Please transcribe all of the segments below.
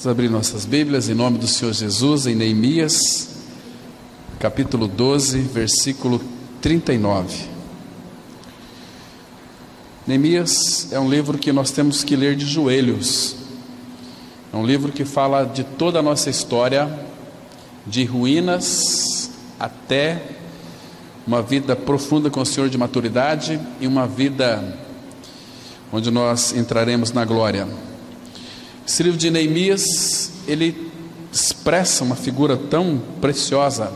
Vamos abrir nossas Bíblias em nome do Senhor Jesus, em Neemias, capítulo 12, versículo 39. Neemias é um livro que nós temos que ler de joelhos. É um livro que fala de toda a nossa história, de ruínas até uma vida profunda com o Senhor de maturidade e uma vida onde nós entraremos na glória. Esse livro de Neemias, ele expressa uma figura tão preciosa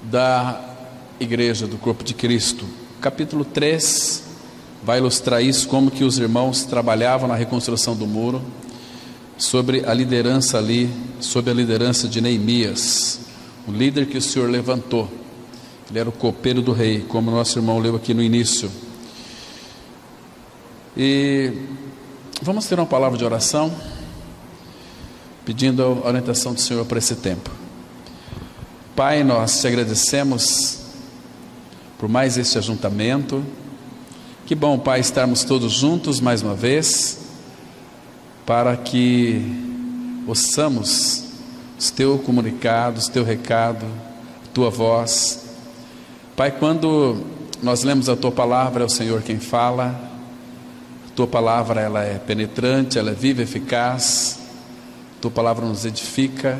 da igreja, do corpo de Cristo. Capítulo 3 vai ilustrar isso, como que os irmãos trabalhavam na reconstrução do muro, sobre a liderança ali, sob a liderança de Neemias, o líder que o Senhor levantou. Ele era o copeiro do rei, como nosso irmão leu aqui no início. E vamos ter uma palavra de oração, pedindo a orientação do Senhor para esse tempo. Pai, nós te agradecemos por mais este ajuntamento. Que bom, Pai, estarmos todos juntos mais uma vez, para que ouçamos os teus comunicados, teu recado, tua voz. Pai, quando nós lemos a tua palavra, é o Senhor quem fala. Tua palavra, ela é penetrante, ela é viva, eficaz. Tua palavra nos edifica,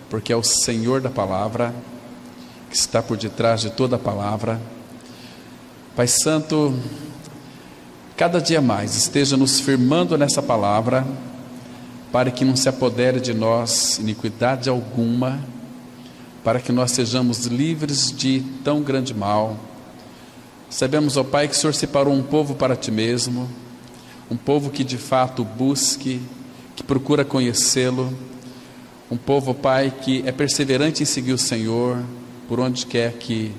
porque é o Senhor da palavra que está por detrás de toda a palavra. Pai Santo, cada dia mais esteja nos firmando nessa palavra, para que não se apodere de nós iniquidade alguma, para que nós sejamos livres de tão grande mal. Sabemos, ó Pai, que o Senhor separou um povo para ti mesmo, um povo que de fato busque, que procura conhecê-lo, um povo, Pai, que é perseverante em seguir o Senhor, por onde quer que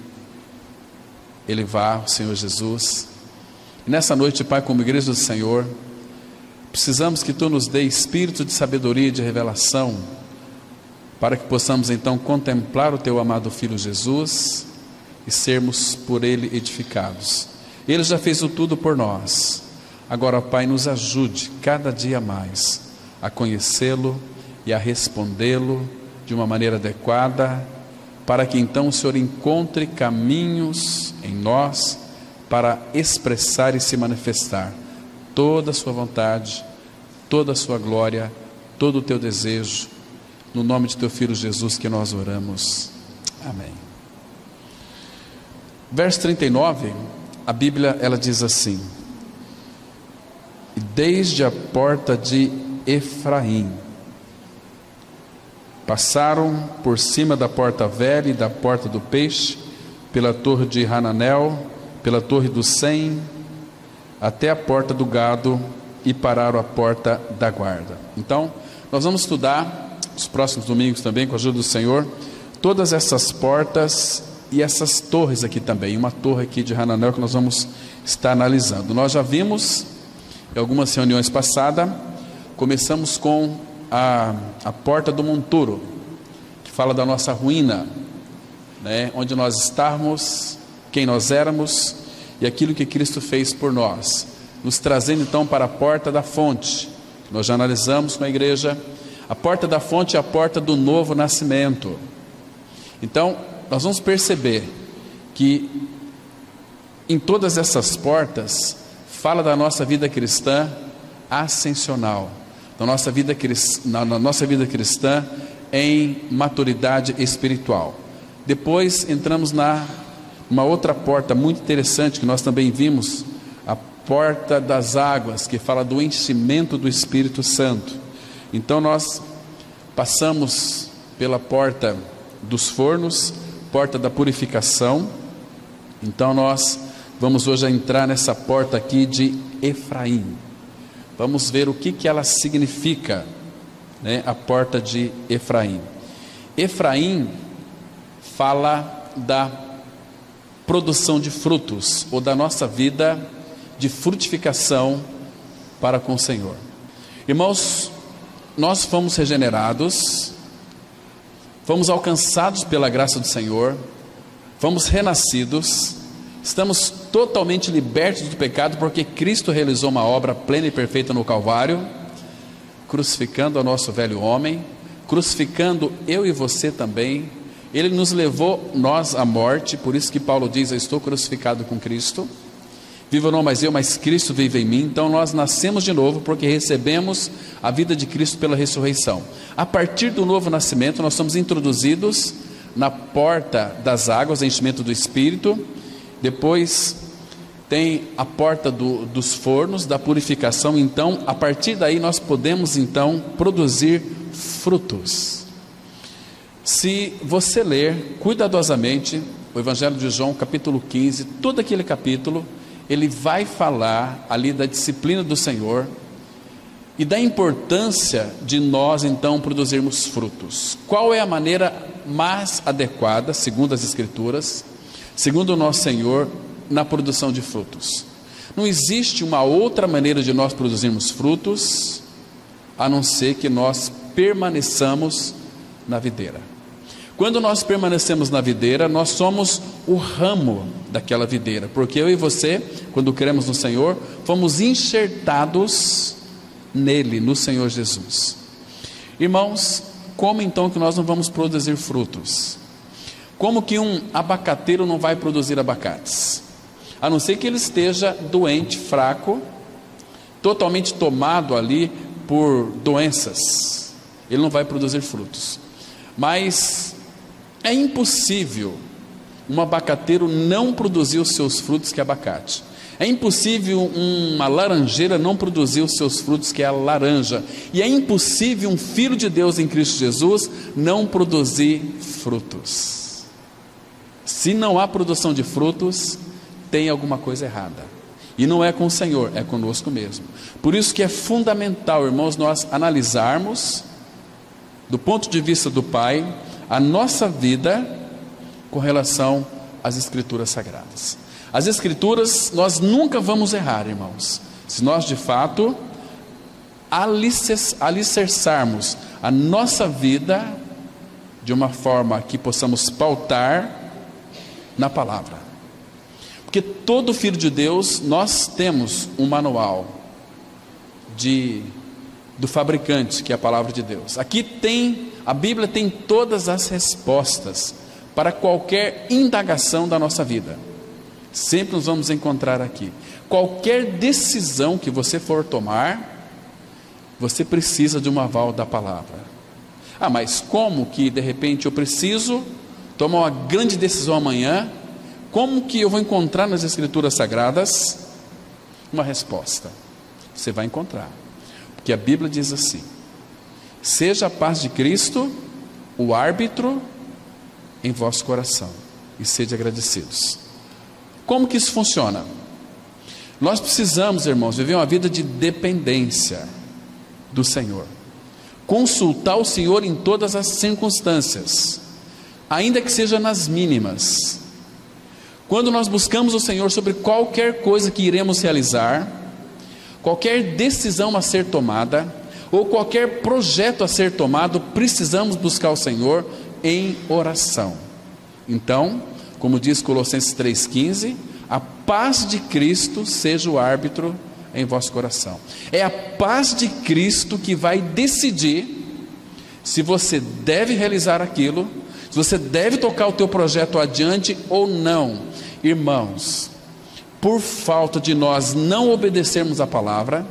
Ele vá, o Senhor Jesus. E nessa noite, Pai, como igreja do Senhor, precisamos que Tu nos dê espírito de sabedoria e de revelação, para que possamos então contemplar o Teu amado Filho Jesus, e sermos por Ele edificados. Ele já fez o tudo por nós. Agora, Pai, nos ajude cada dia mais a conhecê-lo e a respondê-lo de uma maneira adequada, para que então o Senhor encontre caminhos em nós para expressar e se manifestar toda a sua vontade, toda a sua glória, todo o teu desejo, no nome de teu Filho Jesus que nós oramos. Amém. Verso 39, a Bíblia, ela diz assim: desde a porta de Efraim passaram por cima da porta velha e da porta do peixe, pela torre de Hananel, pela torre do Sem, até a porta do gado, e pararam à porta da guarda. Então, nós vamos estudar os próximos domingos também, com a ajuda do Senhor, todas essas portas e essas torres aqui também. Uma torre aqui de Hananel que nós vamos estar analisando. Nós já vimos em algumas reuniões passadas, começamos com a porta do monturo, que fala da nossa ruína, né? Onde nós estávamos, quem nós éramos e aquilo que Cristo fez por nós, nos trazendo então para a porta da fonte, que nós já analisamos com a igreja. A porta da fonte é a porta do novo nascimento. Então, nós vamos perceber que em todas essas portas fala da nossa vida cristã ascensional, da nossa vida na nossa vida cristã em maturidade espiritual. Depois entramos uma outra porta muito interessante que nós também vimos, a porta das águas, que fala do enchimento do Espírito Santo. Então nós passamos pela porta dos fornos, porta da purificação. Então nós vamos hoje entrar nessa porta aqui de Efraim. Vamos ver o que ela significa, né? A porta de Efraim. Efraim fala da produção de frutos, ou da nossa vida de frutificação para com o Senhor. Irmãos, nós fomos regenerados, fomos alcançados pela graça do Senhor, fomos renascidos, estamos totalmente libertos do pecado, porque Cristo realizou uma obra plena e perfeita no Calvário. crucificando o nosso velho homem, crucificando eu e você também. Ele nos levou nós à morte, por isso que Paulo diz: eu estou crucificado com Cristo. Vivo não mais eu, mas Cristo vive em mim. Então nós nascemos de novo porque recebemos a vida de Cristo pela ressurreição. A partir do novo nascimento nós somos introduzidos na porta das águas, enchimento do Espírito. Depois tem a porta dos fornos, da purificação. Então a partir daí nós podemos então produzir frutos. Se você ler cuidadosamente o Evangelho de João, capítulo 15, todo aquele capítulo, ele vai falar ali da disciplina do Senhor e da importância de nós então produzirmos frutos. Qual é a maneira mais adequada, segundo as Escrituras, segundo o nosso Senhor, na produção de frutos? Não existe uma outra maneira de nós produzirmos frutos a não ser que nós permaneçamos na videira. Quando nós permanecemos na videira, nós somos o ramo daquela videira, porque eu e você, quando cremos no Senhor, fomos enxertados nele, no Senhor Jesus. Irmãos, como então que nós não vamos produzir frutos? Como que um abacateiro não vai produzir abacates? A não ser que ele esteja doente, fraco, totalmente tomado ali por doenças, ele não vai produzir frutos. Mas é impossível um abacateiro não produzir os seus frutos, que é abacate. É impossível uma laranjeira não produzir os seus frutos, que é a laranja. E é impossível um filho de Deus em Cristo Jesus não produzir frutos. Se não há produção de frutos, tem alguma coisa errada. E não é com o Senhor, é conosco mesmo. Por isso que é fundamental, irmãos, nós analisarmos, do ponto de vista do Pai, a nossa vida com relação às Escrituras Sagradas. As Escrituras, nós nunca vamos errar, irmãos, se nós de fato alicerçarmos a nossa vida de uma forma que possamos pautar na palavra. Porque todo filho de Deus, nós temos um manual do fabricante, que é a palavra de Deus. Aqui tem, a Bíblia tem todas as respostas para qualquer indagação da nossa vida. Sempre nos vamos encontrar aqui. Qualquer decisão que você for tomar, você precisa de um aval da palavra. Ah, mas como que de repente eu preciso tomar uma grande decisão amanhã? Como que eu vou encontrar nas Escrituras Sagradas uma resposta? Você vai encontrar, porque a Bíblia diz assim: seja a paz de Cristo o árbitro em vosso coração, e sede agradecidos. Como que isso funciona? Nós precisamos, irmãos, viver uma vida de dependência do Senhor, consultar o Senhor em todas as circunstâncias, ainda que seja nas mínimas. Quando nós buscamos o Senhor sobre qualquer coisa que iremos realizar, qualquer decisão a ser tomada, ou qualquer projeto a ser tomado, precisamos buscar o Senhor em oração. Então, como diz Colossenses 3,15, a paz de Cristo seja o árbitro em vosso coração. É a paz de Cristo que vai decidir se você deve realizar aquilo, se você deve tocar o teu projeto adiante ou não. Irmãos, por falta de nós não obedecermos a palavra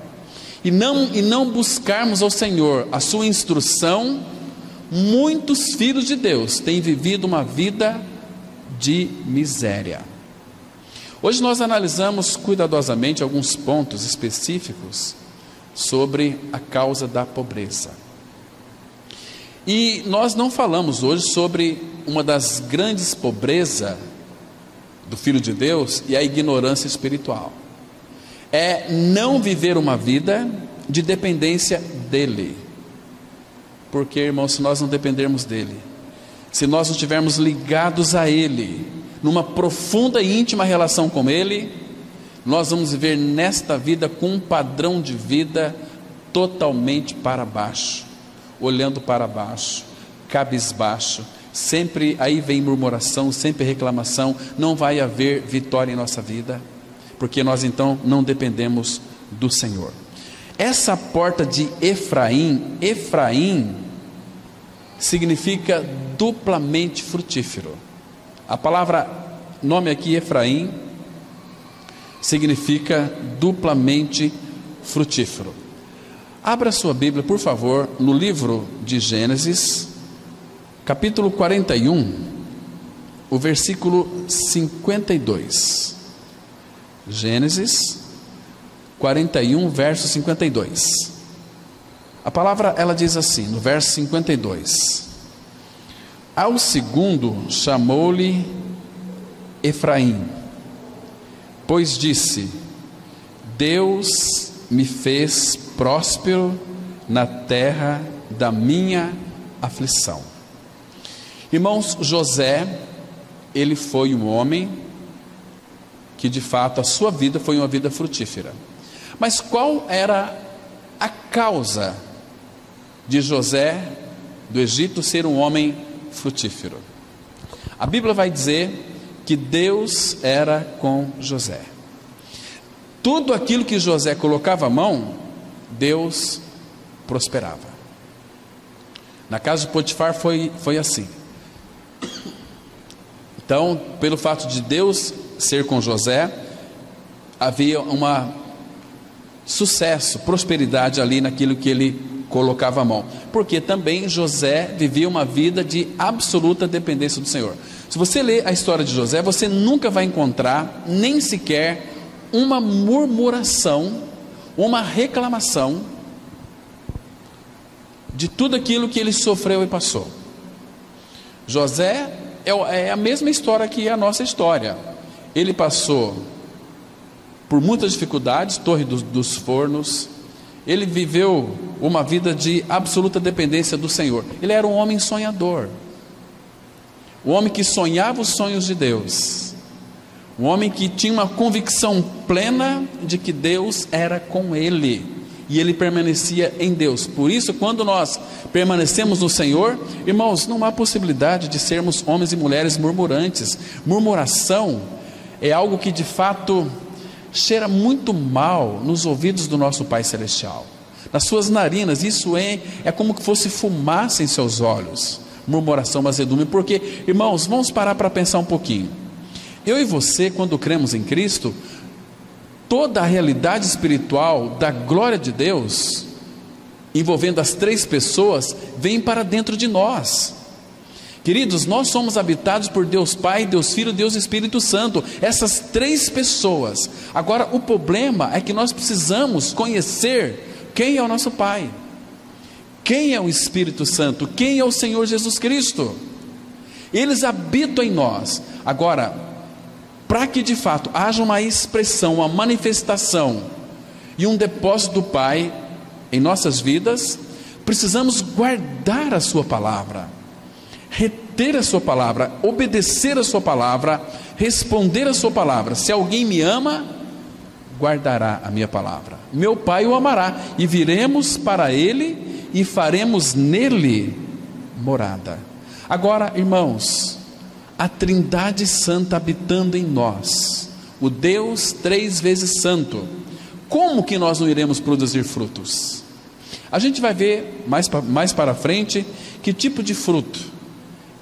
e não buscarmos ao Senhor a sua instrução, muitos filhos de Deus têm vivido uma vida de miséria. Hoje nós analisamos cuidadosamente alguns pontos específicos sobre a causa da pobreza. E nós não falamos hoje sobre uma das grandes pobrezas do filho de Deus, e a ignorância espiritual. É não viver uma vida de dependência dele. Porque, irmãos, se nós não dependermos dele, se nós não estivermos ligados a ele, numa profunda e íntima relação com ele, nós vamos viver nesta vida com um padrão de vida totalmente para baixo, olhando para baixo, cabisbaixo, sempre aí vem murmuração, sempre reclamação, não vai haver vitória em nossa vida, porque nós então não dependemos do Senhor. Essa porta de Efraim, Efraim significa duplamente frutífero. A palavra, nome aqui Efraim, significa duplamente frutífero. Abra sua Bíblia, por favor, no livro de Gênesis, capítulo 41, o versículo 52. Gênesis 41, verso 52. A palavra, ela diz assim, no verso 52: ao segundo chamou-lhe Efraim, pois disse: Deus me fez próspero na terra da minha aflição. Irmãos, José, ele foi um homem que de fato a sua vida foi uma vida frutífera. Mas qual era a causa de José do Egito ser um homem frutífero? A Bíblia vai dizer que Deus era com José. Tudo aquilo que José colocava a mão, Deus prosperava. Na casa de Potifar foi assim. Então, pelo fato de Deus ser com José, havia sucesso, prosperidade ali naquilo que ele colocava a mão, porque também José vivia uma vida de absoluta dependência do Senhor. Se você ler a história de José, você nunca vai encontrar nem sequer uma murmuração, uma reclamação de tudo aquilo que ele sofreu e passou. José é a mesma história que a nossa história. Ele passou por muitas dificuldades, Torre dos Fornos. Ele viveu uma vida de absoluta dependência do Senhor. Ele era um homem sonhador, um homem que sonhava os sonhos de Deus, um homem que tinha uma convicção plena de que Deus era com ele, e ele permanecia em Deus. Por isso, quando nós permanecemos no Senhor, irmãos, não há possibilidade de sermos homens e mulheres murmurantes. Murmuração é algo que de fato cheira muito mal nos ouvidos do nosso Pai Celestial, nas suas narinas. Isso é como que fosse fumaça em seus olhos. Murmuração, azedume. Porque, irmãos, vamos parar para pensar um pouquinho. Eu e você, quando cremos em Cristo, toda a realidade espiritual da glória de Deus, envolvendo as três pessoas, vem para dentro de nós. Queridos, nós somos habitados por Deus Pai, Deus Filho, Deus Espírito Santo, essas três pessoas. Agora, o problema é que nós precisamos conhecer quem é o nosso Pai, quem é o Espírito Santo, quem é o Senhor Jesus Cristo. Eles habitam em nós. Agora, para que de fato haja uma expressão, uma manifestação e um depósito do Pai em nossas vidas, precisamos guardar a sua palavra, reter a sua palavra, obedecer a sua palavra, responder a sua palavra. Se alguém me ama, guardará a minha palavra. Meu Pai o amará, e viremos para ele e faremos nele morada. Agora, irmãos, a Trindade Santa habitando em nós, o Deus 3 vezes santo, como que nós não iremos produzir frutos? A gente vai ver mais para frente que tipo de fruto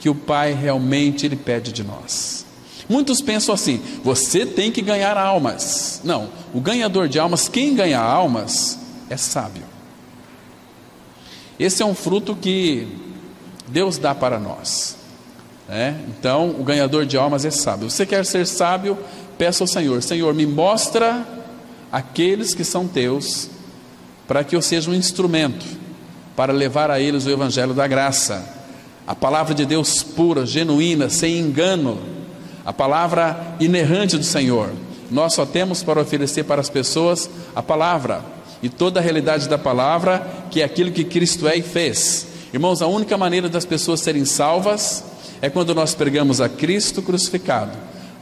que o Pai realmente ele pede de nós. Muitos pensam assim: você tem que ganhar almas. Não, o ganhador de almas, quem ganha almas é sábio. Esse é um fruto que Deus dá para nós. Então, o ganhador de almas é sábio. Você quer ser sábio? Peça ao Senhor: Senhor, me mostra aqueles que são teus, para que eu seja um instrumento para levar a eles o evangelho da graça, a palavra de Deus pura, genuína, sem engano, a palavra inerrante do Senhor. Nós só temos para oferecer para as pessoas a palavra e toda a realidade da palavra, que é aquilo que Cristo é e fez. Irmãos, a única maneira das pessoas serem salvas é quando nós pregamos a Cristo crucificado.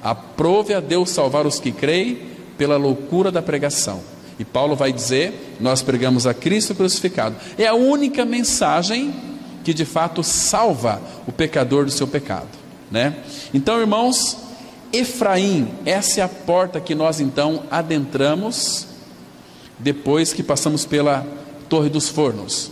Aprove a Deus salvar os que creem pela loucura da pregação. E Paulo vai dizer: nós pregamos a Cristo crucificado. É a única mensagem que de fato salva o pecador do seu pecado, Então, irmãos, Efraim, essa é a porta que nós então adentramos depois que passamos pela Torre dos Fornos.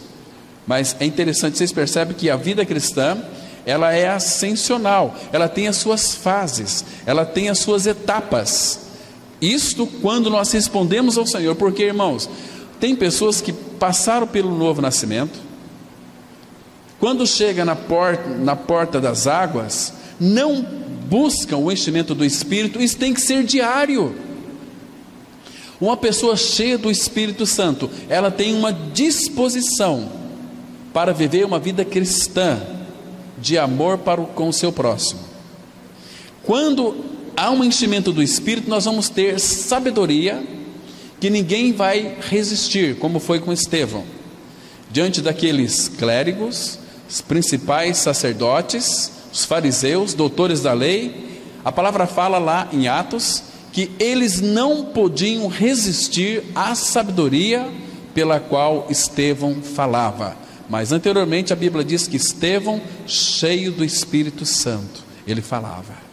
Mas é interessante, vocês percebem que a vida cristã, ela é ascensional, ela tem as suas fases, ela tem as suas etapas. Isto quando nós respondemos ao Senhor, porque, irmãos, tem pessoas que passaram pelo novo nascimento, quando chega na porta das águas, não buscam o enchimento do Espírito. Isso tem que ser diário. Uma pessoa cheia do Espírito Santo, ela tem uma disposição para viver uma vida cristã, de amor com o seu próximo. Quando há um enchimento do Espírito, nós vamos ter sabedoria, que ninguém vai resistir, como foi com Estevão, diante daqueles clérigos, os principais sacerdotes, os fariseus, doutores da lei. A palavra fala lá em Atos, que eles não podiam resistir à sabedoria pela qual Estevão falava. Mas anteriormente a Bíblia diz que Estevão, cheio do Espírito Santo, ele falava.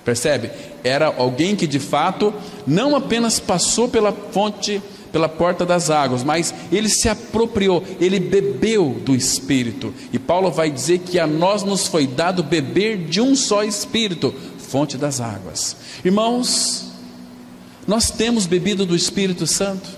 Percebe? Era alguém que de fato não apenas passou pela fonte, pela porta das águas, mas ele se apropriou, ele bebeu do Espírito. E Paulo vai dizer que a nós nos foi dado beber de um só Espírito, fonte das águas. Irmãos, nós temos bebido do Espírito Santo,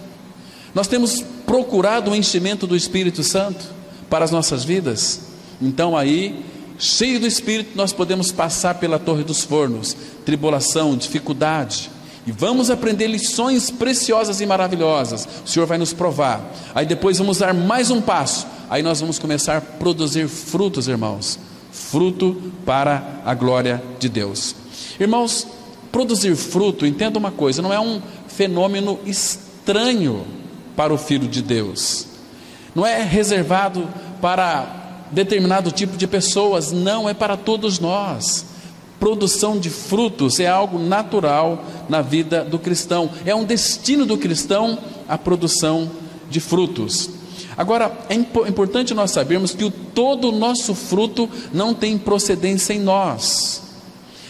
nós temos procurado o enchimento do Espírito Santo para as nossas vidas. Então aí, cheio do Espírito, nós podemos passar pela Torre dos Fornos, tribulação, dificuldade, e vamos aprender lições preciosas e maravilhosas. O Senhor vai nos provar. Aí depois vamos dar mais um passo, aí nós vamos começar a produzir frutos, irmãos, fruto para a glória de Deus. Irmãos, produzir fruto, entenda uma coisa, não é um fenômeno estranho para o Filho de Deus, não é reservado para determinado tipo de pessoas, não, é para todos nós. Produção de frutos é algo natural na vida do cristão, é um destino do cristão a produção de frutos. Agora, é importante nós sabermos que todo o nosso fruto não tem procedência em nós.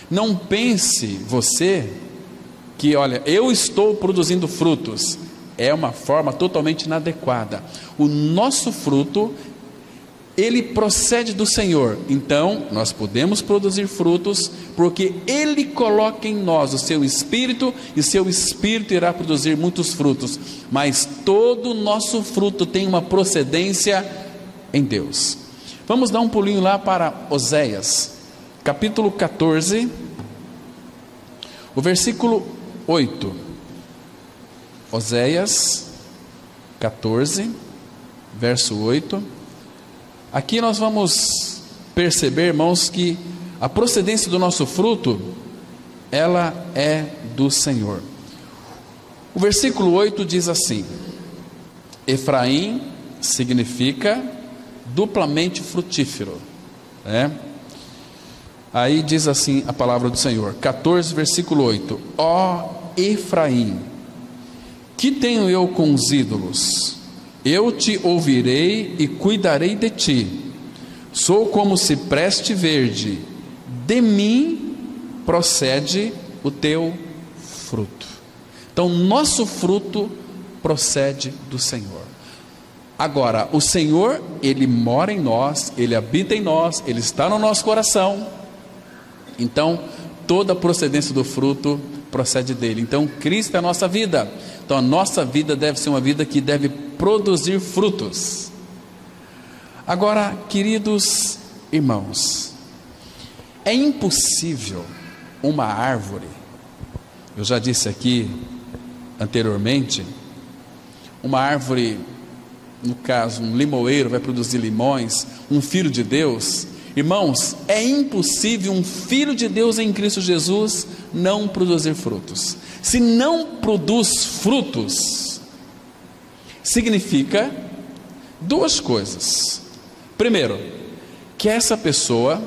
Não pense você que, olha, eu estou produzindo frutos, é uma forma totalmente inadequada. O nosso fruto, ele procede do Senhor. Então nós podemos produzir frutos, porque Ele coloca em nós o seu Espírito, e o seu Espírito irá produzir muitos frutos. Mas todo o nosso fruto tem uma procedência em Deus. Vamos dar um pulinho lá para Oséias, capítulo 14, o versículo 8. Oséias 14, verso 8. Aqui nós vamos perceber, irmãos, que a procedência do nosso fruto, ela é do Senhor. O versículo 8 diz assim: Efraim significa duplamente frutífero, né? Aí diz assim a palavra do Senhor, 14, versículo 8: Ó Efraim, que tenho eu com os ídolos? Eu te ouvirei e cuidarei de ti. Sou como cipreste verde, de mim procede o teu fruto. Então nosso fruto procede do Senhor. Agora, o Senhor, Ele mora em nós, Ele habita em nós, Ele está no nosso coração. Então toda a procedência do fruto procede dele. Então Cristo é a nossa vida. Então a nossa vida deve ser uma vida que deve produzir frutos. Agora, queridos irmãos, é impossível uma árvore, eu já disse aqui anteriormente, uma árvore, no caso um limoeiro vai produzir limões, um filho de Deus. Irmãos, é impossível um filho de Deus em Cristo Jesus não produzir frutos. Se não produz frutos, significa duas coisas. Primeiro, que essa pessoa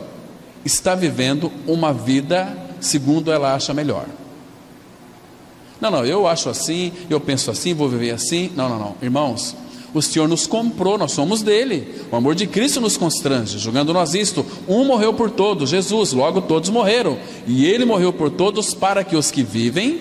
está vivendo uma vida segundo ela acha melhor. Não, eu acho assim, eu penso assim, vou viver assim. Não, irmãos, o Senhor nos comprou, nós somos dele. O amor de Cristo nos constrange, julgando nós isto: um morreu por todos, Jesus, logo todos morreram, e ele morreu por todos, para que os que vivem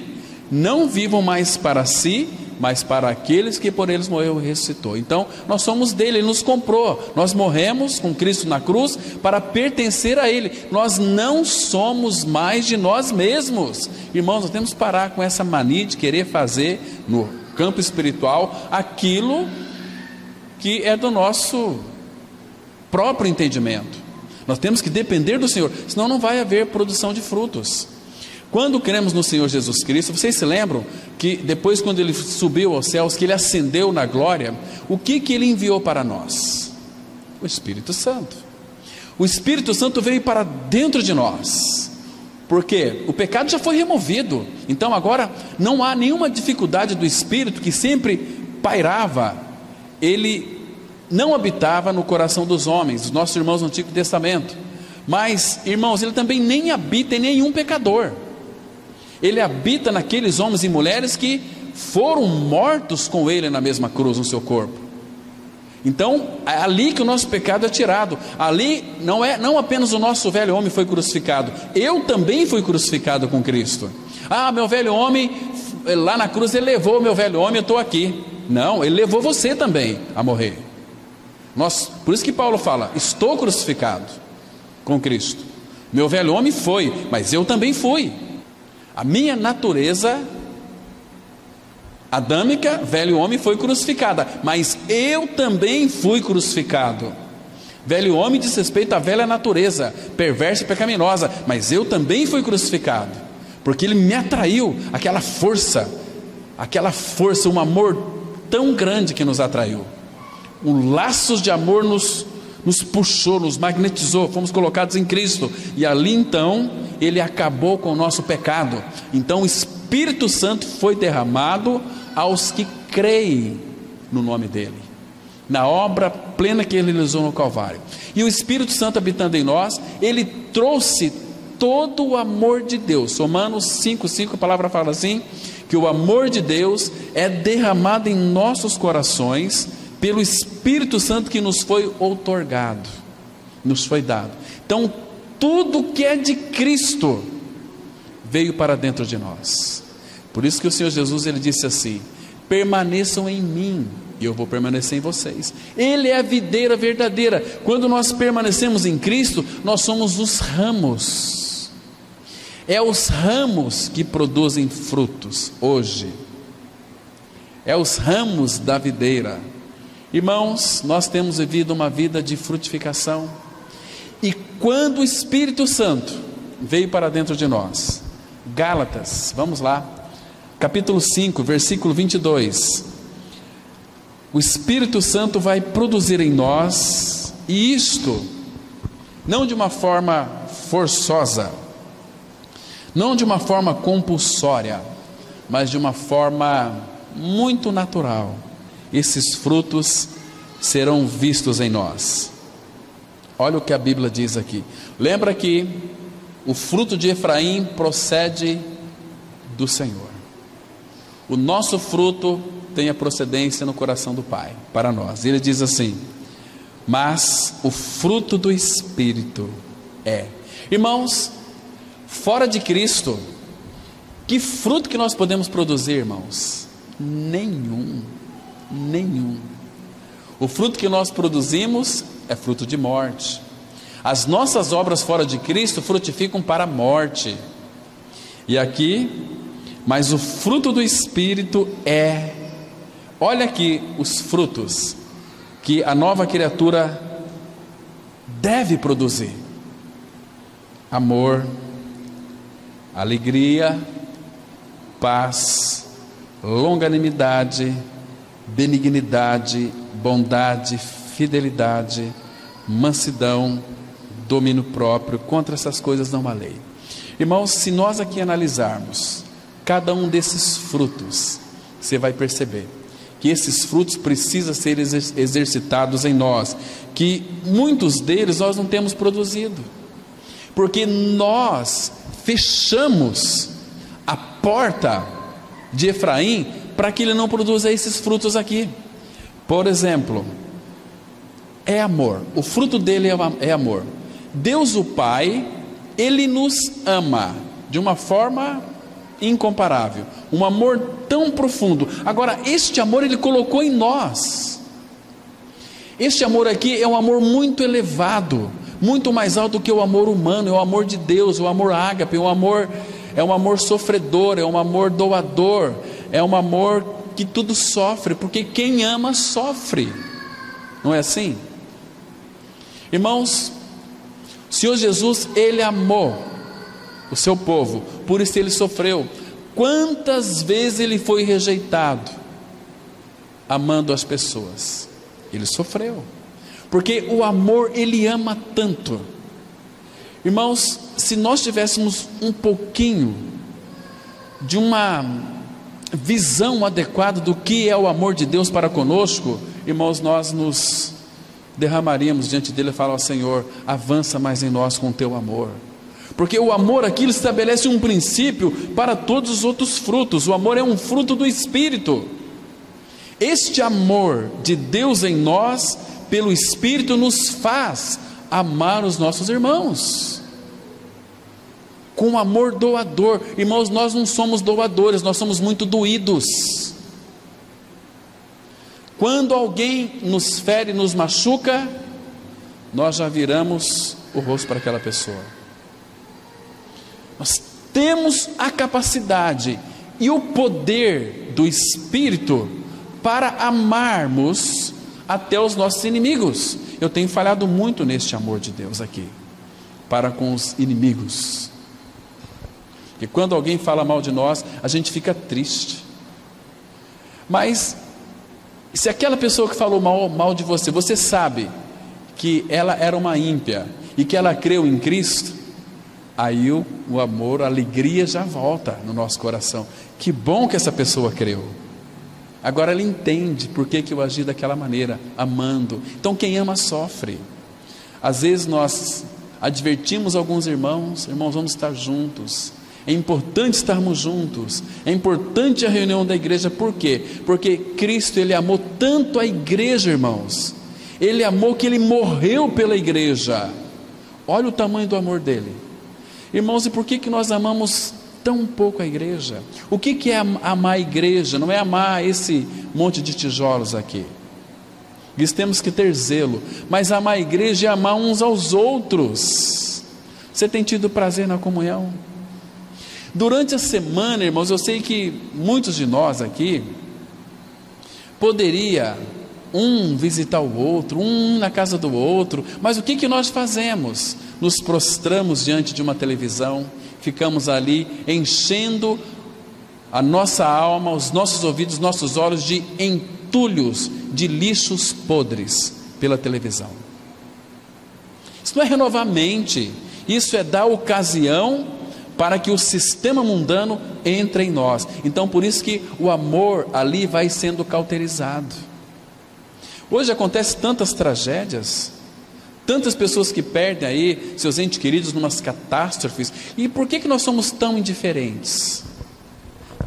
não vivam mais para si, mas para aqueles que por eles morreu e ressuscitou. Então nós somos dele, ele nos comprou, nós morremos com Cristo na cruz para pertencer a ele, nós não somos mais de nós mesmos. Irmãos, nós temos que parar com essa mania de querer fazer no campo espiritual aquilo que é do nosso próprio entendimento. Nós temos que depender do Senhor, senão não vai haver produção de frutos. Quando cremos no Senhor Jesus Cristo, vocês se lembram que depois, quando ele subiu aos céus, que ele ascendeu na glória, o que ele enviou para nós? O Espírito Santo. O Espírito Santo veio para dentro de nós, porque o pecado já foi removido. Então agora não há nenhuma dificuldade do Espírito que sempre pairava. Ele não habitava no coração dos homens, dos nossos irmãos do Antigo Testamento, mas, irmãos, ele também nem habita em nenhum pecador. Ele habita naqueles homens e mulheres que foram mortos com ele na mesma cruz, no seu corpo. Então é ali que o nosso pecado é tirado. Ali não apenas o nosso velho homem foi crucificado, eu também fui crucificado com Cristo. Meu velho homem, lá na cruz ele levou o meu velho homem, eu estou aqui. Não, ele levou você também a morrer. Por isso que Paulo fala, estou crucificado com Cristo. Meu velho homem foi, mas eu também fui. A minha natureza adâmica, velho homem, foi crucificada, mas eu também fui crucificado. Velho homem diz respeito à velha natureza, perversa e pecaminosa, mas eu também fui crucificado, porque ele me atraiu, aquela força, um amor tão grande que nos atraiu. Laços de amor nos puxou, nos magnetizou, fomos colocados em Cristo, e ali então ele acabou com o nosso pecado. Então o Espírito Santo foi derramado aos que creem no nome dele, na obra plena que ele realizou no Calvário. E o Espírito Santo habitando em nós, ele trouxe todo o amor de Deus. Romanos 5:5, a palavra fala assim, que o amor de Deus é derramado em nossos corações pelo Espírito Santo que nos foi outorgado, nos foi dado. Então tudo que é de Cristo veio para dentro de nós. Por isso que o Senhor Jesus, ele disse assim, permaneçam em mim e eu vou permanecer em vocês. Ele é a videira verdadeira. Quando nós permanecemos em Cristo, nós somos os ramos. É os ramos que produzem frutos hoje, é os ramos da videira. Irmãos, nós temos vivido uma vida de frutificação, e quando o Espírito Santo veio para dentro de nós, Gálatas, vamos lá, capítulo 5, versículo 22, o Espírito Santo vai produzir em nós, e isto, não de uma forma forçosa, não de uma forma compulsória, mas de uma forma muito natural. Esses frutos serão vistos em nós. Olha o que a Bíblia diz aqui. Lembra que o fruto de Efraim procede do Senhor. O nosso fruto tem a procedência no coração do Pai, para nós. Ele diz assim, mas o fruto do Espírito é. Irmãos, fora de Cristo, que fruto que nós podemos produzir, irmãos? Nenhum. O fruto que nós produzimos é fruto de morte. As nossas obras fora de Cristo frutificam para a morte. E aqui, mas o fruto do Espírito é, olha aqui os frutos que a nova criatura deve produzir: amor, alegria, paz, longanimidade, benignidade, bondade, fidelidade, mansidão, domínio próprio. Contra essas coisas não há lei. Irmãos, se nós aqui analisarmos cada um desses frutos, você vai perceber que esses frutos precisam ser exercitados em nós, que muitos deles nós não temos produzido, porque nós fechamos a porta de Efraim para que ele não produza esses frutos aqui. Por exemplo, é amor, o fruto dele é amor. Deus o Pai, ele nos ama de uma forma incomparável, um amor tão profundo. Agora, este amor Ele colocou em nós. Este amor aqui é um amor muito elevado, muito mais alto do que o amor humano, é o amor de Deus, o amor ágape, é um amor sofredor, é um amor doador, é um amor que tudo sofre, porque quem ama sofre, não é assim? Irmãos, o Senhor Jesus, Ele amou o seu povo, por isso Ele sofreu. Quantas vezes Ele foi rejeitado, amando as pessoas? Ele sofreu, porque o amor, Ele ama tanto. Irmãos, se nós tivéssemos um pouquinho de uma visão adequada do que é o amor de Deus para conosco, irmãos, nós nos derramaríamos diante dele e falar: Senhor, avança mais em nós com o teu amor, porque o amor aqui estabelece um princípio para todos os outros frutos. O amor é um fruto do Espírito. Este amor de Deus em nós, pelo Espírito, nos faz amar os nossos irmãos, com amor doador. Irmãos, nós não somos doadores, nós somos muito doídos. Quando alguém nos fere, nos machuca, nós já viramos o rosto para aquela pessoa. Nós temos a capacidade e o poder do Espírito para amarmos até os nossos inimigos. Eu tenho falhado muito neste amor de Deus aqui, para com os inimigos. E quando alguém fala mal de nós, a gente fica triste. Mas se aquela pessoa que falou mal de você, você sabe que ela era uma ímpia e que ela creu em Cristo, aí o amor, a alegria já volta no nosso coração. Que bom que essa pessoa creu. Agora ela entende por que eu agi daquela maneira, amando. Então quem ama sofre. Às vezes nós advertimos alguns irmãos: vamos estar juntos. É importante estarmos juntos, é importante a reunião da igreja. Por quê? Porque Cristo, Ele amou tanto a igreja, irmãos. Ele amou que Ele morreu pela igreja. Olha o tamanho do amor dEle. Irmãos, e por que nós amamos tão pouco a igreja? O que é amar a igreja? Não é amar esse monte de tijolos aqui. Nós temos que ter zelo, mas amar a igreja é amar uns aos outros. Você tem tido prazer na comunhão? Durante a semana, irmãos, eu sei que muitos de nós aqui poderia um visitar o outro, um na casa do outro, mas o que nós fazemos? Nos prostramos diante de uma televisão, ficamos ali enchendo a nossa alma, os nossos ouvidos, nossos olhos de entulhos, de lixos podres pela televisão. Isso não é renovar a mente, isso é dar ocasião para que o sistema mundano entre em nós. Então por isso que o amor ali vai sendo cauterizado. Hoje acontece tantas tragédias, tantas pessoas que perdem aí seus entes queridos numas catástrofes. E por que nós somos tão indiferentes,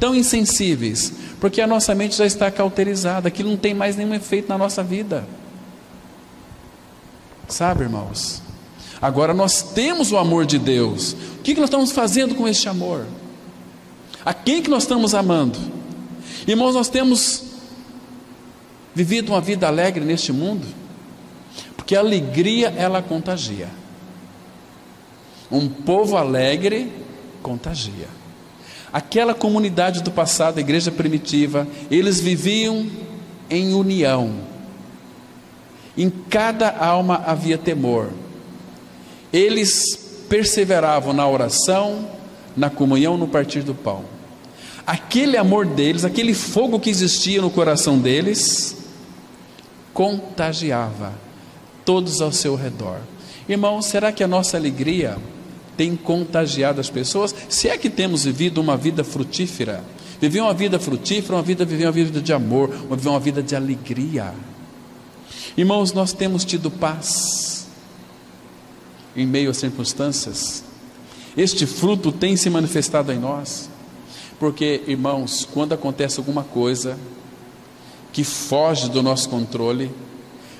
tão insensíveis? Porque a nossa mente já está cauterizada, aquilo não tem mais nenhum efeito na nossa vida. Sabe, irmãos? Agora nós temos o amor de Deus. O que nós estamos fazendo com este amor? A quem que nós estamos amando? Irmãos, nós temos vivido uma vida alegre neste mundo, porque a alegria, ela contagia. Um povo alegre contagia. Aquela comunidade do passado, a igreja primitiva, eles viviam em união. Em cada alma havia temor. Eles perseveravam na oração, na comunhão, no partir do pão. Aquele amor deles, aquele fogo que existia no coração deles, contagiava todos ao seu redor. Irmão, será que a nossa alegria tem contagiado as pessoas? Se é que temos vivido uma vida frutífera, viver uma vida frutífera, viver uma vida de amor, viver uma vida de alegria. Irmãos, nós temos tido paz em meio às circunstâncias. Este fruto tem se manifestado em nós, porque, irmãos, quando acontece alguma coisa que foge do nosso controle,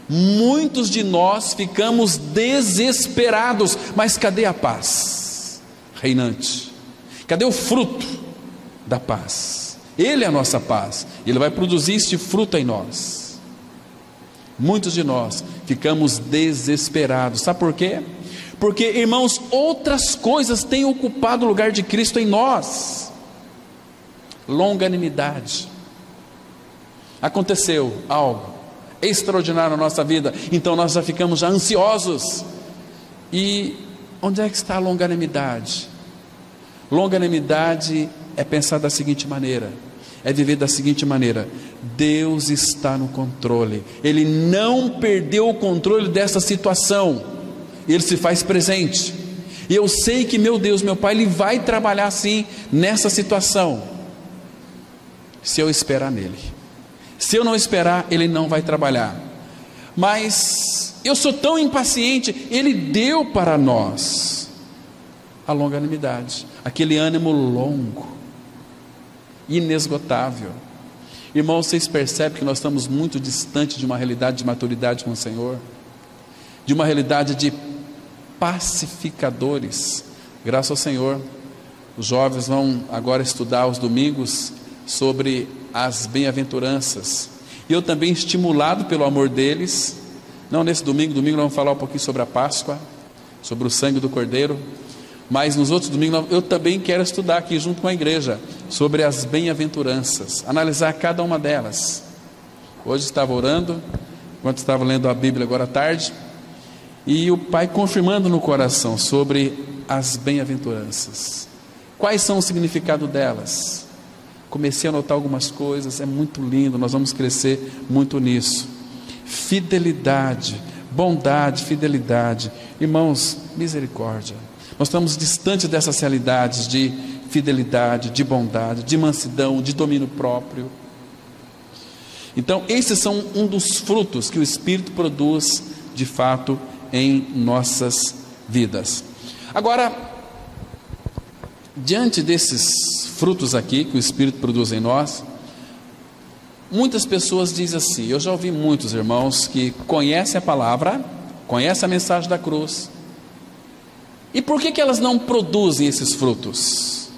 muitos de nós ficamos desesperados. Mas cadê a paz reinante? Cadê o fruto? da paz. Ele é a nossa paz. Ele vai produzir este fruto em nós. Muitos de nós ficamos desesperados. Sabe por quê? Porque, irmãos, outras coisas têm ocupado o lugar de Cristo em nós. Longanimidade. Aconteceu algo extraordinário na nossa vida, então nós já ficamos ansiosos. E onde é que está a longanimidade? Longanimidade é pensar da seguinte maneira, é viver da seguinte maneira: Deus está no controle, Ele não perdeu o controle dessa situação, Ele se faz presente, e eu sei que meu Deus, meu Pai, Ele vai trabalhar assim nessa situação, se eu esperar nele. Se eu não esperar, Ele não vai trabalhar. Mas eu sou tão impaciente. Ele deu para nós a longanimidade, aquele ânimo longo, inesgotável. Irmãos, vocês percebem que nós estamos muito distante de uma realidade de maturidade com o Senhor, de uma realidade de pacificadores. Graças ao Senhor, os jovens vão agora estudar aos domingos sobre as bem-aventuranças, e eu também, estimulado pelo amor deles, não nesse domingo nós vamos falar um pouquinho sobre a Páscoa, sobre o sangue do Cordeiro, mas nos outros domingos eu também quero estudar aqui junto com a igreja sobre as bem-aventuranças, analisar cada uma delas. Hoje estava orando, enquanto estava lendo a Bíblia agora à tarde, e o Pai confirmando no coração sobre as bem-aventuranças. Quais são o significado delas? Comecei a notar algumas coisas, é muito lindo, nós vamos crescer muito nisso. Fidelidade, bondade, fidelidade. Irmãos, misericórdia. Nós estamos distantes dessas realidades de fidelidade, de bondade, de mansidão, de domínio próprio. Então, esses são um dos frutos que o Espírito produz, de fato, em nossas vidas. Agora, diante desses frutos aqui que o Espírito produz em nós, muitas pessoas dizem assim, eu já ouvi muitos irmãos que conhecem a palavra, conhecem a mensagem da cruz, e por que elas não produzem esses frutos?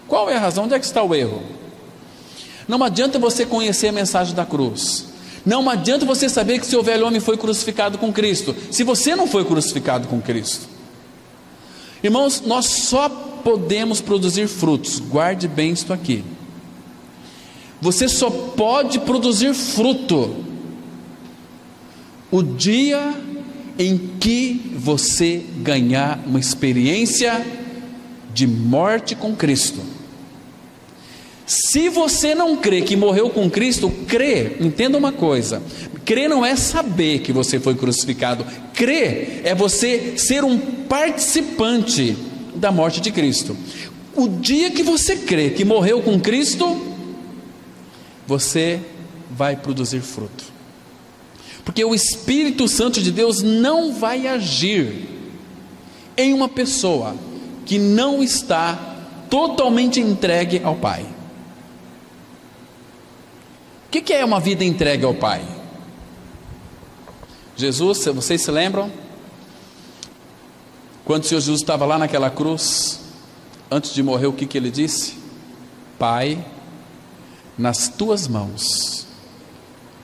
Qual é a razão? Onde é que está o erro? Não adianta você conhecer a mensagem da cruz, não adianta você saber que seu velho homem foi crucificado com Cristo, se você não foi crucificado com Cristo. Irmãos, nós só podemos produzir frutos, guarde bem isto aqui, você só pode produzir fruto o dia em que você ganhar uma experiência de morte com Cristo. Se você não crê que morreu com Cristo, crê, entenda uma coisa, crer não é saber que você foi crucificado, crer é você ser um participante da morte de Cristo. O dia que você crê que morreu com Cristo, você vai produzir fruto, porque o Espírito Santo de Deus não vai agir em uma pessoa que não está totalmente entregue ao Pai. O que é uma vida entregue ao Pai? Jesus, vocês se lembram? Quando o Senhor Jesus estava lá naquela cruz, antes de morrer, o que ele disse? Pai, nas tuas mãos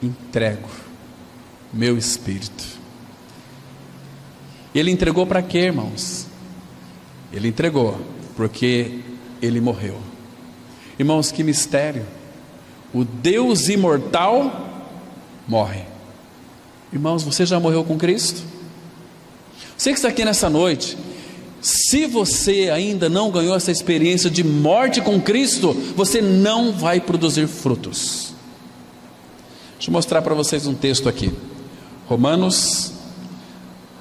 entrego meu espírito. Ele entregou para quê, irmãos? Ele entregou porque ele morreu. Irmãos, que mistério! O Deus imortal morre. Irmãos, você já morreu com Cristo? Você que está aqui nessa noite, se você ainda não ganhou essa experiência de morte com Cristo, você não vai produzir frutos. Deixa eu mostrar para vocês um texto aqui, Romanos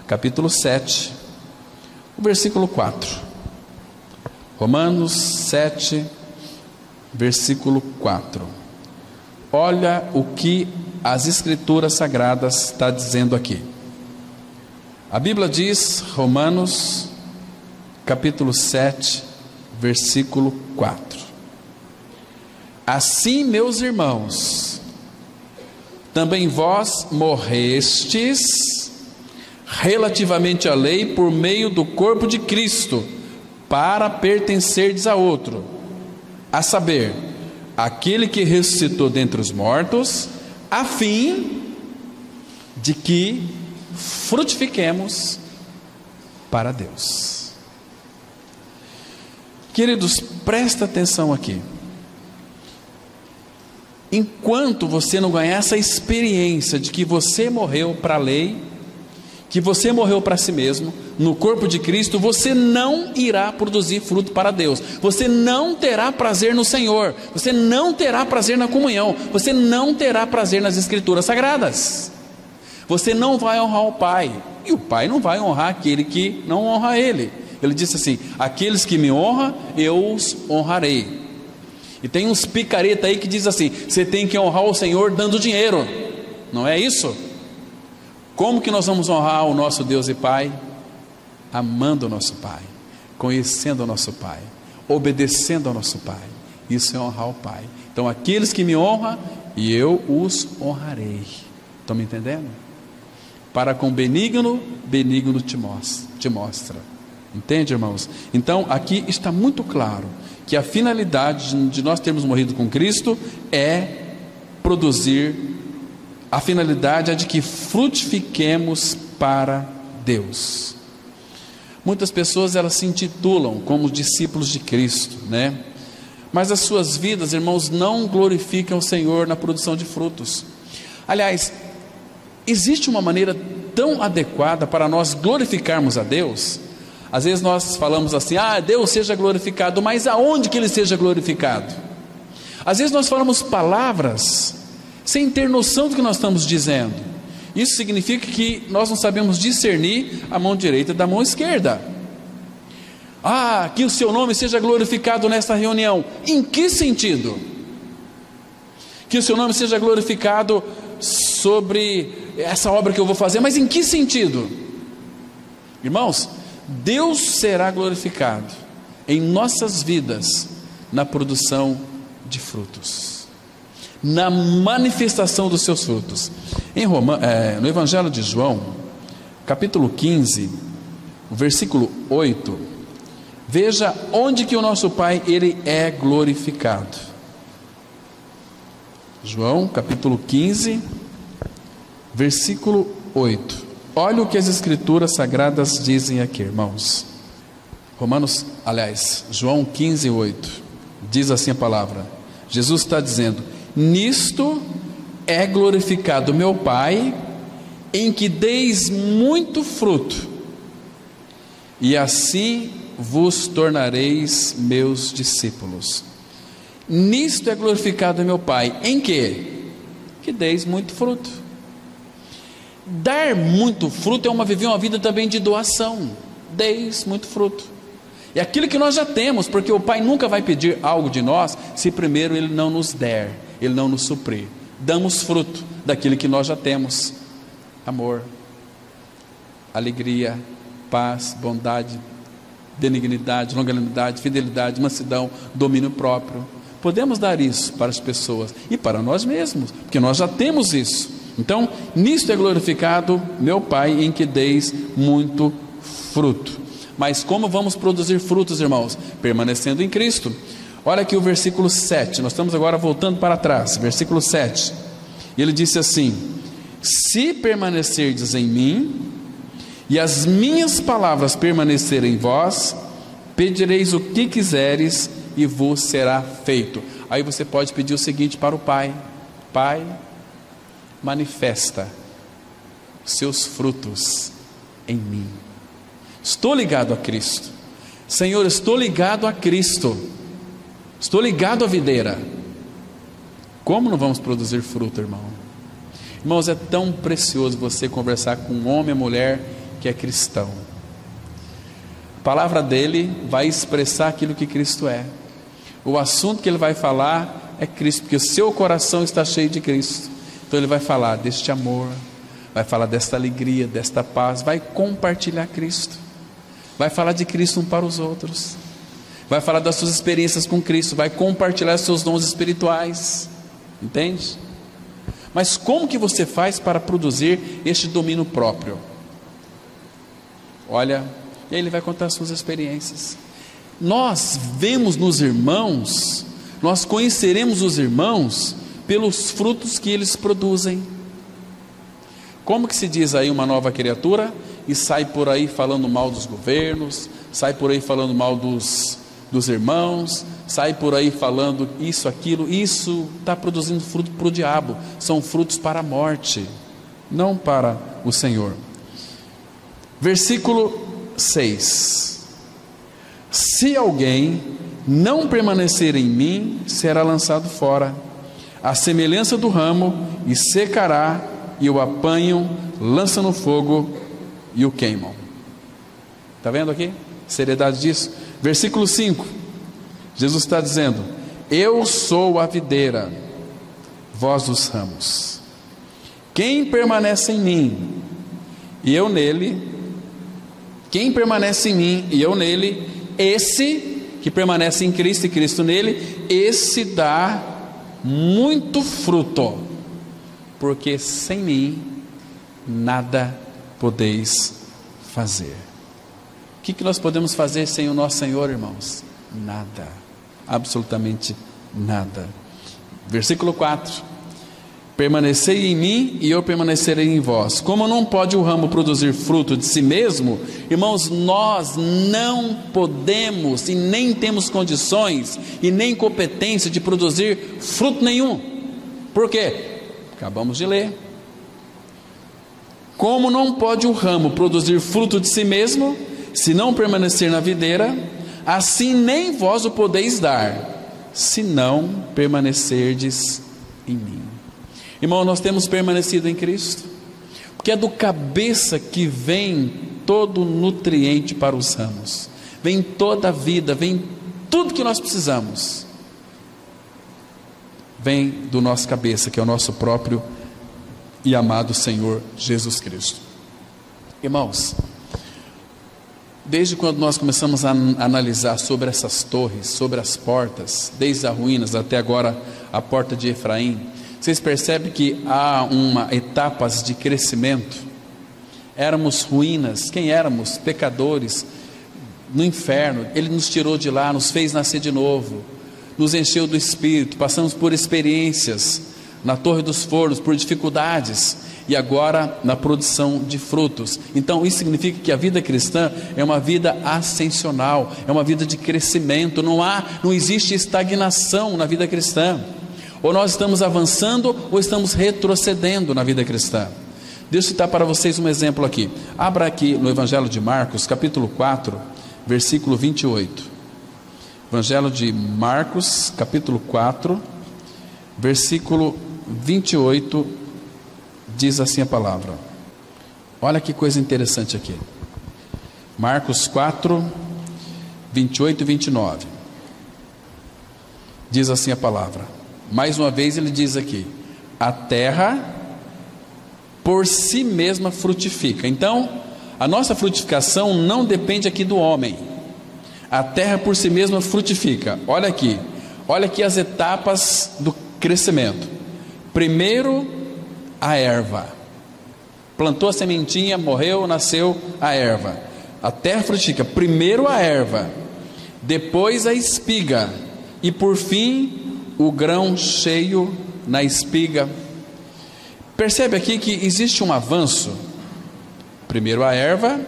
capítulo 7, o versículo 4. Romanos 7, versículo 4. Olha o que as Escrituras Sagradas está dizendo aqui. A Bíblia diz, Romanos capítulo 7, versículo 4. Assim, meus irmãos, também vós morrestes relativamente à lei por meio do corpo de Cristo, para pertencerdes a outro, a saber, aquele que ressuscitou dentre os mortos, a fim de que frutifiquemos para Deus. Queridos, presta atenção aqui. Enquanto você não ganhar essa experiência de que você morreu para a lei, que você morreu para si mesmo, no corpo de Cristo, você não irá produzir fruto para Deus. Você não terá prazer no Senhor. Você não terá prazer na comunhão. Você não terá prazer nas Escrituras Sagradas. Você não vai honrar o Pai. E o Pai não vai honrar aquele que não honra Ele. Ele disse assim: aqueles que me honram, eu os honrarei. E tem uns picareta aí que diz assim: você tem que honrar o Senhor dando dinheiro. Não é isso? Como que nós vamos honrar o nosso Deus e Pai? Amando o nosso Pai, conhecendo o nosso Pai, obedecendo ao nosso Pai. Isso é honrar o Pai. Então, aqueles que me honram, e eu os honrarei. Estão me entendendo? Para com benigno, benigno te mostra. Entende, irmãos? Então, aqui está muito claro que a finalidade de nós termos morrido com Cristo é produzir. A finalidade é de que frutifiquemos para Deus. Muitas pessoas, elas se intitulam como discípulos de Cristo, né? Mas as suas vidas, irmãos, não glorificam o Senhor na produção de frutos. Aliás, existe uma maneira tão adequada para nós glorificarmos a Deus. Às vezes nós falamos assim: Deus seja glorificado, mas aonde que Ele seja glorificado? Às vezes nós falamos palavras sem ter noção do que nós estamos dizendo. Isso significa que nós não sabemos discernir a mão direita da mão esquerda. Que o seu nome seja glorificado nesta reunião. Em que sentido? Que o seu nome seja glorificado sobre essa obra que eu vou fazer, mas em que sentido? Irmãos, Deus será glorificado em nossas vidas na produção de frutos, na manifestação dos seus frutos. No Evangelho de João, capítulo 15, o versículo 8, veja onde que o nosso Pai, Ele é glorificado. João, capítulo 15, versículo 8. Olha o que as Escrituras Sagradas dizem aqui, irmãos. João 15, 8. Diz assim a palavra. Jesus está dizendo: nisto é glorificado meu Pai, em que deis muito fruto, e assim vos tornareis meus discípulos. Nisto é glorificado meu Pai, em que? Que deis muito fruto. Dar muito fruto é viver uma vida também de doação. Deis muito fruto. E aquilo que nós já temos, porque o Pai nunca vai pedir algo de nós se primeiro Ele não nos der, Ele não nos suprir. Damos fruto daquilo que nós já temos: amor, alegria, paz, bondade, benignidade, longanimidade, fidelidade, mansidão, domínio próprio. Podemos dar isso para as pessoas e para nós mesmos, porque nós já temos isso. Então, nisto é glorificado meu Pai, em que deis muito fruto. Mas como vamos produzir frutos, irmãos? Permanecendo em Cristo. Olha aqui o versículo 7, nós estamos agora voltando para trás, versículo 7, e ele disse assim: se permanecerdes em mim, e as minhas palavras permanecerem em vós, pedireis o que quiseres, e vos será feito. Aí você pode pedir o seguinte para o Pai: Pai, manifesta seus frutos em mim. Estou ligado a Cristo, Senhor, estou ligado a Cristo, estou ligado à videira. Como não vamos produzir fruto, irmão? Irmãos, é tão precioso você conversar com um homem ou mulher que é cristão. A palavra dele vai expressar aquilo que Cristo é. O assunto que ele vai falar é Cristo, porque o seu coração está cheio de Cristo. Então ele vai falar deste amor, vai falar desta alegria, desta paz, vai compartilhar Cristo, vai falar de Cristo um para os outros, vai falar das suas experiências com Cristo, vai compartilhar seus dons espirituais. Entende? Mas como que você faz para produzir este domínio próprio? Olha, e aí ele vai contar as suas experiências. Nós vemos nos irmãos Nós conheceremos os irmãos pelos frutos que eles produzem. Como que se diz aí uma nova criatura e sai por aí falando mal dos governos, sai por aí falando mal dos irmãos, sai por aí falando isso, aquilo? Isso está produzindo fruto para o diabo, são frutos para a morte, não para o Senhor. Versículo 6: se alguém não permanecer em mim, será lançado fora, à semelhança do ramo, e secará, e o apanham, lançam no fogo e o queimam. Está vendo aqui? Seriedade disso. Versículo 5, Jesus está dizendo: eu sou a videira, vós os ramos. Quem permanece em mim e eu nele, quem permanece em mim e eu nele, esse que permanece em Cristo e Cristo nele, esse dá muito fruto, porque sem mim nada podeis fazer. O que nós podemos fazer sem o nosso Senhor, irmãos? Nada, absolutamente nada. Versículo 4: permanecei em mim e eu permanecerei em vós. Como não pode o ramo produzir fruto de si mesmo, irmãos, nós não podemos e nem temos condições e nem competência de produzir fruto nenhum. Por quê? Acabamos de ler. Como não pode o ramo produzir fruto de si mesmo, se não permanecer na videira, assim nem vós o podeis dar, se não permanecerdes em mim. Irmão, nós temos permanecido em Cristo, porque é do cabeça que vem todo nutriente para os ramos, vem toda a vida, vem tudo que nós precisamos, vem do nosso cabeça, que é o nosso próprio e amado Senhor Jesus Cristo. Irmãos, desde quando nós começamos a analisar sobre essas torres, sobre as portas, desde as ruínas até agora a porta de Efraim, vocês percebem que há etapas de crescimento. Éramos ruínas. Quem éramos? Pecadores no inferno. Ele nos tirou de lá, nos fez nascer de novo, nos encheu do Espírito, passamos por experiências na Torre dos Fornos, por dificuldades, e agora na produção de frutos. Então isso significa que a vida cristã é uma vida ascensional, é uma vida de crescimento. Não existe estagnação na vida cristã. Ou nós estamos avançando ou estamos retrocedendo na vida cristã. Deixa eu citar para vocês um exemplo aqui. Abra aqui no Evangelho de Marcos, capítulo 4, versículo 28. Evangelho de Marcos, capítulo 4, versículo 28, diz assim a palavra. Olha que coisa interessante aqui. Marcos 4, 28 e 29. Diz assim a palavra. Mais uma vez ele diz aqui: a terra por si mesma frutifica. Então, a nossa frutificação não depende aqui do homem. A terra por si mesma frutifica. Olha aqui as etapas do crescimento. Primeiro, a erva. Plantou a sementinha, morreu, nasceu a erva. A terra frutifica. Primeiro a erva, depois a espiga, e por fim o grão cheio na espiga. Percebe aqui que existe um avanço. Primeiro a erva,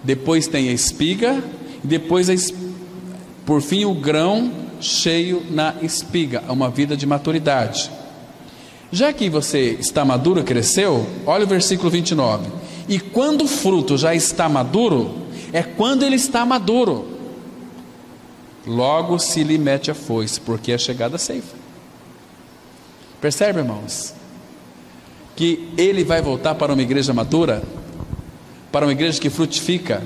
depois tem a espiga, e depois por fim o grão cheio na espiga. É uma vida de maturidade. Já que você está maduro, cresceu, olha o versículo 29. E quando o fruto já está maduro, é quando ele está maduro, logo se lhe mete a foice, porque é chegada a ceifa. Percebe, irmãos, que ele vai voltar para uma igreja madura, para uma igreja que frutifica,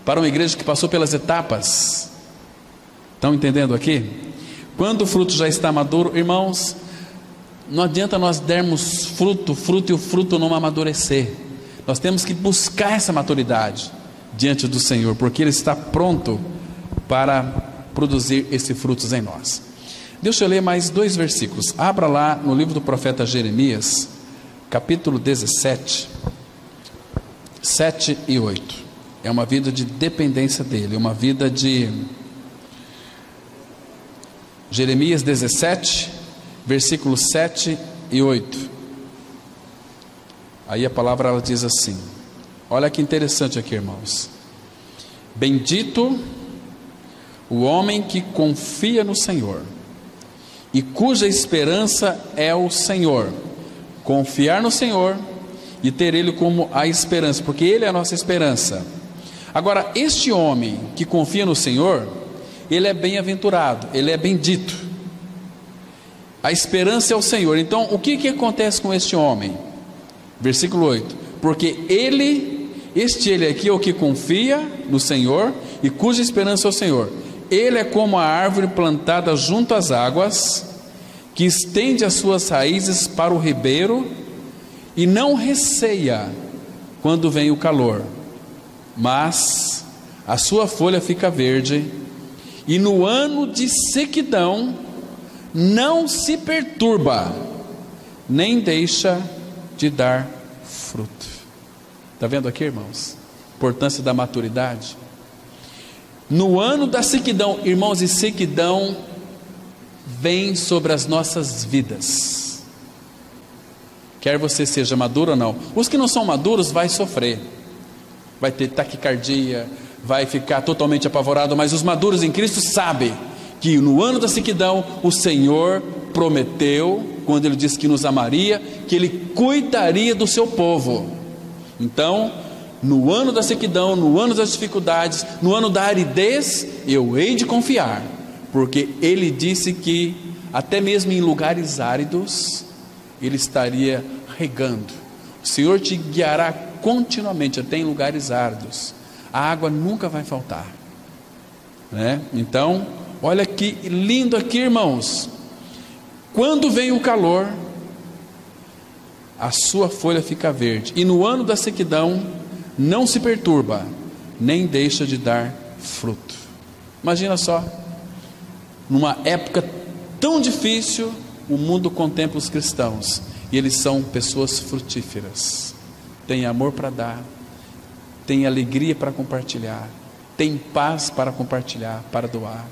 para uma igreja que passou pelas etapas. Estão entendendo aqui? Quando o fruto já está maduro, irmãos, não adianta nós dermos fruto e o fruto não amadurecer. Nós temos que buscar essa maturidade diante do Senhor, porque Ele está pronto para produzir esses frutos em nós. Deixa eu ler mais 2 versículos. Abra lá no livro do profeta Jeremias, capítulo 17, 7 e 8. É uma vida de dependência dEle, uma vida de Jeremias 17, versículos 7 e 8. Aí a palavra ela diz assim, olha que interessante aqui, irmãos. Bendito o homem que confia no Senhor e cuja esperança é o Senhor. Confiar no Senhor e ter Ele como a esperança, porque Ele é a nossa esperança. Agora, este homem que confia no Senhor, ele é bem-aventurado, ele é bendito. A esperança é o Senhor. Então, o que acontece com este homem? Versículo 8. Porque ele aqui é o que confia no Senhor e cuja esperança é o Senhor. Ele é como a árvore plantada junto às águas, que estende as suas raízes para o ribeiro e não receia quando vem o calor, mas a sua folha fica verde, e no ano de sequidão não se perturba, nem deixa de dar fruto. Está vendo aqui, irmãos? Importância da maturidade. No ano da sequidão, irmãos, e sequidão vem sobre as nossas vidas, quer você seja maduro ou não. Os que não são maduros vai sofrer, vai ter taquicardia, vai ficar totalmente apavorado, mas os maduros em Cristo sabem que no ano da sequidão o Senhor prometeu, quando Ele disse que nos amaria, que Ele cuidaria do seu povo. Então, no ano da sequidão, no ano das dificuldades, no ano da aridez, eu hei de confiar, porque Ele disse que até mesmo em lugares áridos Ele estaria regando. O Senhor te guiará continuamente até em lugares áridos. A água nunca vai faltar, né? Então, olha que lindo aqui, irmãos. Quando vem o calor, a sua folha fica verde, e no ano da sequidão não se perturba, nem deixa de dar fruto. Imagina só, numa época tão difícil, o mundo contempla os cristãos, e eles são pessoas frutíferas, têm amor para dar, têm alegria para compartilhar, têm paz para compartilhar, para doar,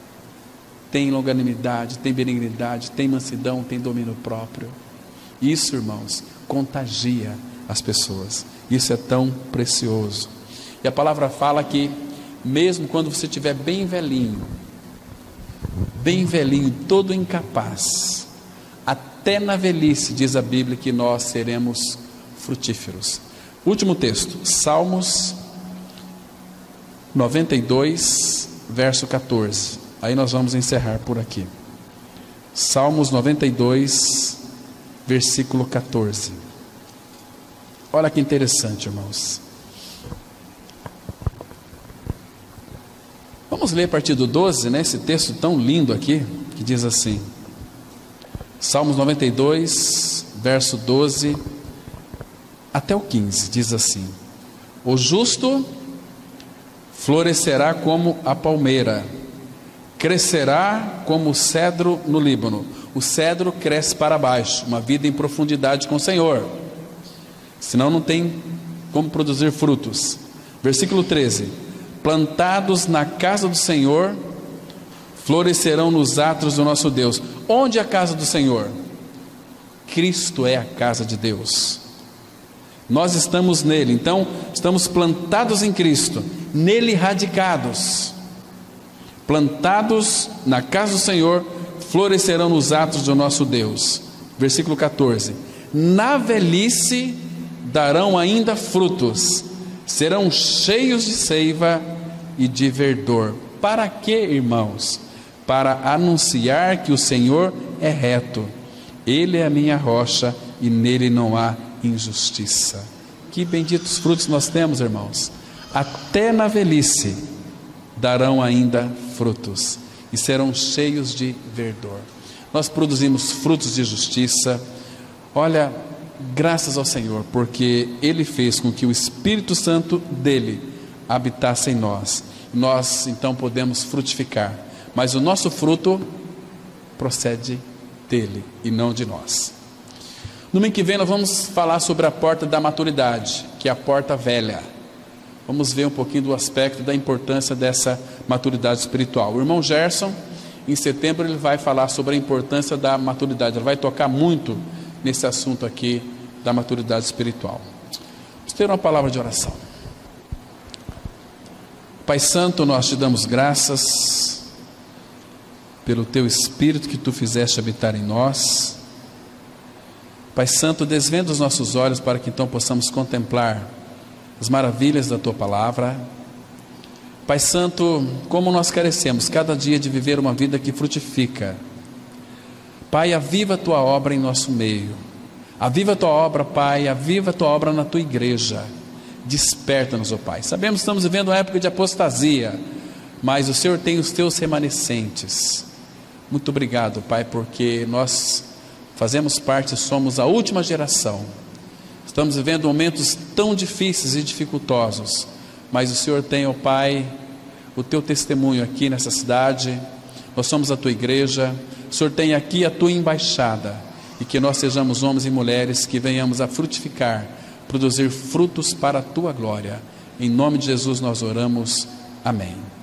têm longanimidade, têm benignidade, têm mansidão, têm domínio próprio. Isso, irmãos, contagia as pessoas. Isso é tão precioso. E a palavra fala que mesmo quando você estiver bem velhinho, todo incapaz, até na velhice, diz a Bíblia, que nós seremos frutíferos. Último texto, Salmos 92, verso 14. Aí nós vamos encerrar por aqui. Salmos 92, versículo 14. Olha que interessante, irmãos. Vamos ler a partir do 12, né? Esse texto tão lindo aqui, que diz assim, Salmos 92, verso 12 até o 15, diz assim: o justo florescerá como a palmeira, crescerá como o cedro no Líbano. O cedro cresce para baixo, uma vida em profundidade com o Senhor, senão não tem como produzir frutos. Versículo 13: plantados na casa do Senhor, florescerão nos atos do nosso Deus. Onde é a casa do Senhor? Cristo é a casa de Deus. Nós estamos nele, então estamos plantados em Cristo, nele radicados, plantados na casa do Senhor, florescerão nos atos do nosso Deus. Versículo 14: na velhice darão ainda frutos, serão cheios de seiva e de verdor. Para quê, irmãos? Para anunciar que o Senhor é reto, Ele é a minha rocha e nele não há injustiça. Que benditos frutos nós temos, irmãos. Até na velhice darão ainda frutos e serão cheios de verdor. Nós produzimos frutos de justiça. Olha, graças ao Senhor, porque Ele fez com que o Espírito Santo dele habitasse em nós. Nós então podemos frutificar, mas o nosso fruto procede dele e não de nós. No domingo que vem nós vamos falar sobre a porta da maturidade, que é a porta velha. Vamos ver um pouquinho do aspecto da importância dessa maturidade espiritual. O irmão Gerson, Em setembro ele vai falar sobre a importância da maturidade. Ele vai tocar muito nesse assunto aqui da maturidade espiritual. Vamos ter uma palavra de oração. Pai Santo, nós te damos graças pelo Teu Espírito que Tu fizeste habitar em nós. Pai Santo, desvenda os nossos olhos para que então possamos contemplar as maravilhas da Tua Palavra. Pai Santo, como nós carecemos cada dia de viver uma vida que frutifica. Pai, aviva a Tua obra em nosso meio. Aviva a Tua obra, Pai, aviva a Tua obra na Tua igreja. Desperta-nos, ó Pai. Sabemos que estamos vivendo uma época de apostasia, mas o Senhor tem os Teus remanescentes. Muito obrigado, Pai, porque nós fazemos parte, somos a última geração. Estamos vivendo momentos tão difíceis e dificultosos, mas o Senhor tem, ó Pai, o Teu testemunho aqui nessa cidade. Nós somos a Tua igreja. O Senhor tem aqui a Tua embaixada, e que nós sejamos homens e mulheres que venhamos a frutificar, produzir frutos para a Tua glória. Em nome de Jesus nós oramos. Amém.